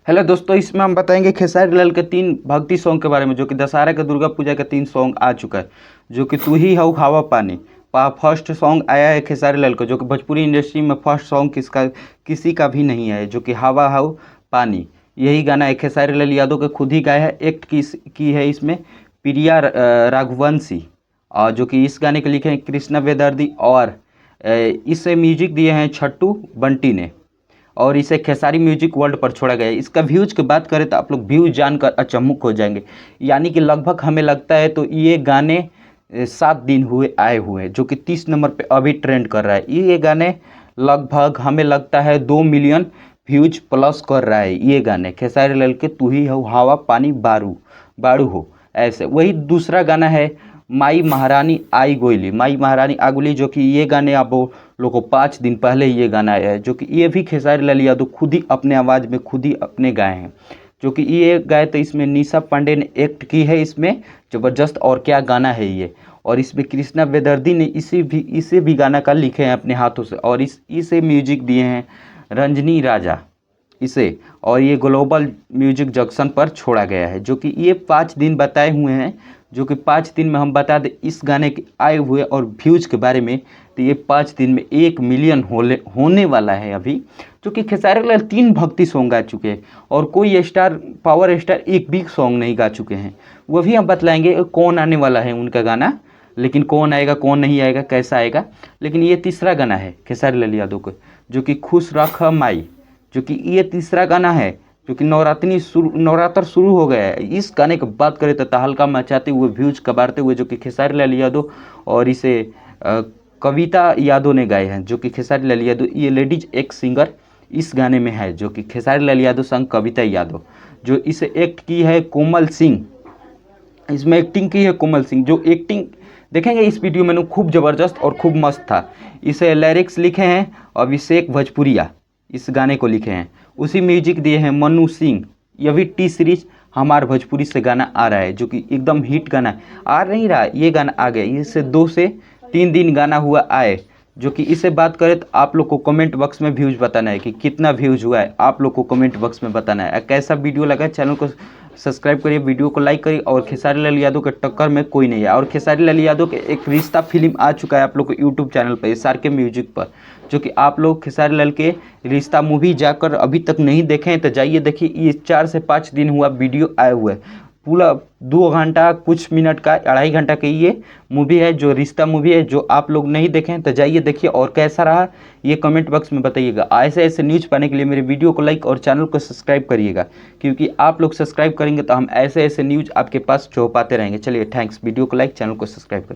Hello दोस्तों, इसमें हम बताएंगे खेसारी लाल के 3 भक्ति सॉन्ग के बारे में, जो कि दशहरा का दुर्गा पूजा का 3 सॉन्ग आ चुका है। जो कि तू ही हऊ हवा पानी फर्स्ट सॉन्ग आया है खेसारी लाल का, जो कि भोजपुरी इंडस्ट्री में फर्स्ट सॉन्ग किसी का भी नहीं है। जो कि हवा हऊ पानी यही गाना है, खेसारी लाल यादव के खुद ही गाया है। एक्ट की है इसमें प्रिया राघवंशी, और जो कि इस गाने के लिखे हैं कृष्णा बेदर्दी, और इसे म्यूजिक दिए हैं छट्टू बंटी ने, और इसे खेसारी म्यूजिक वर्ल्ड पर छोड़ा गया है। इसका व्यूज की बात करें तो आप लोग व्यूज जानकर अचंभुक हो जाएंगे। यानी कि लगभग हमें लगता है तो ये गाने 7 दिन हुए आए हुए हैं, जो कि 30 नंबर पे अभी ट्रेंड कर रहा है। ये गाने लगभग हमें लगता है 2 मिलियन व्यूज प्लस कर रहा है। ये गाने खेसारी लाल के तू ही हो हवा पानी बारू बारू हो, ऐसे। वही दूसरा गाना है माई महारानी आई गोइली, माई महारानी आगुली, जो कि ये गाने आप लोगों को 5 दिन पहले ये गाना आया है। जो कि ये भी खेसारी लाल यादव खुद ही अपने आवाज़ में खुद ही अपने गाए हैं। जो कि ये गाए तो इसमें निशा पांडे ने एक्ट की है इसमें, ज़बरदस्त। और क्या गाना है ये। और इसमें कृष्णा बेदर्दी ने इसे भी गाना का लिखे हैं अपने हाथों से, और इसे म्यूजिक दिए हैं रंजनी राजा इसे। और ये ग्लोबल म्यूजिक जंक्शन पर छोड़ा गया है। जो कि ये 5 दिन बताए हुए हैं। जो कि 5 दिन में हम बता दें इस गाने के आए हुए और व्यूज के बारे में, तो ये 5 दिन में 1 मिलियन होने वाला है अभी। जो कि खेसारी लाल 3 भक्ति सॉन्ग गा चुके हैं, और कोई पावर स्टार एक भी सॉन्ग नहीं गा चुके हैं। वो भी हम बतलाएंगे कौन आने वाला है उनका गाना, लेकिन कौन आएगा कौन नहीं आएगा कैसा आएगा। लेकिन ये तीसरा गाना है खेसारी लाल यादव को, जो कि खुश रख माई। जो कि ये तीसरा गाना है, जो कि नवरात्र शुरू हो गया है। इस गाने की बात करें तो तहलका मचाते हुए व्यूज कबारते हुए, जो कि खेसारी लाल यादव और इसे कविता यादव ने गाए हैं। जो कि खेसारी लाल यादव ये लेडीज एक सिंगर इस गाने में है, जो कि खेसारी लाल यादव संग कविता यादव। जो इसे एक्ट की है कोमल सिंह, इसमें एक्टिंग की है कोमल सिंह। जो एक्टिंग देखेंगे इस वीडियो में खूब ज़बरदस्त और खूब मस्त था। इसे लिरिक्स लिखे हैं अभिषेक भोजपुरिया, इस गाने को लिखे हैं। उसी म्यूजिक दिए हैं मनु सिंह। यह भी टी सीरीज हमार भोजपुरी से गाना आ रहा है, जो कि एकदम हिट गाना है। आ नहीं रहा, ये गाना आ गया। इससे 2 से 3 दिन गाना हुआ आए। जो कि इसे बात करें तो आप लोग को कमेंट बॉक्स में व्यूज़ बताना है कि कितना व्यूज़ हुआ है। आप लोग को कमेंट बॉक्स में बताना है। कैसा वीडियो लगा, चैनल को सब्सक्राइब करिए, वीडियो को लाइक करिए। और खेसारी लाल यादव के टक्कर में कोई नहीं है। और खेसारी लाल यादव के एक रिश्ता फिल्म आ चुका है आप लोग को यूट्यूब चैनल पर, SRK म्यूजिक पर। जो कि आप लोग खेसारी लाल के रिश्ता मूवी जाकर अभी तक नहीं देखे हैं तो जाइए देखिए। ये 4 से 5 दिन हुआ वीडियो आए हुए है। पूरा 2 घंटा कुछ मिनट का, 2.5 घंटा की ये मूवी है, जो रिश्ता मूवी है। जो आप लोग नहीं देखें तो जाइए देखिए। और कैसा रहा ये कमेंट बॉक्स में बताइएगा। ऐसे ऐसे न्यूज़ पाने के लिए मेरे वीडियो को लाइक और चैनल को सब्सक्राइब करिएगा, क्योंकि आप लोग सब्सक्राइब करेंगे तो हम ऐसे ऐसे न्यूज़ आपके पास पहुँचाते रहेंगे। चलिए थैंक्स, वीडियो को लाइक, चैनल को सब्सक्राइब करिए।